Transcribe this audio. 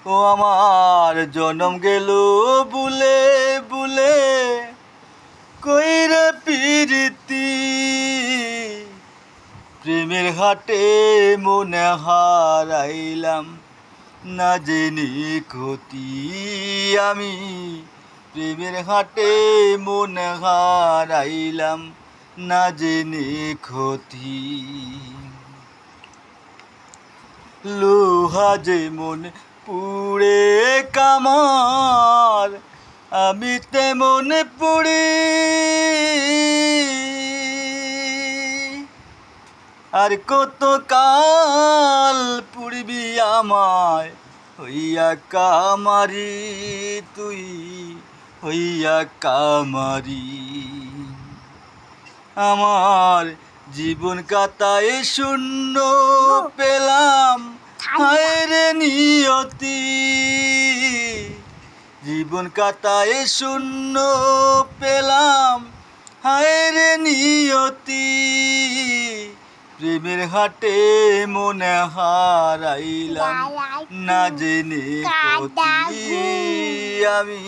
ও আমার জনম গেল বুলে বুলে কইরে পিরিতি প্রেমের হাটে মনে হারাইলাম না জেনে ক্ষতি আমি প্রেমের হাটে মনে হারাইলাম না জেনে ক্ষতি লোহা যেমন পুড়ে কামার আমি তেমন পুড়ি আর কত কাল পুড়বি আমায় হইয়া কামারি তুই হইয়া কামারি আমার জীবন কাটায় শূন্য পেলাম হায় রে নিয়তি জীবন কাটায় শূন্য পেলাম হায় রে নিয়তি প্রেমের হাটে মনে হারাইলাম না জেনে ক্ষতি আমি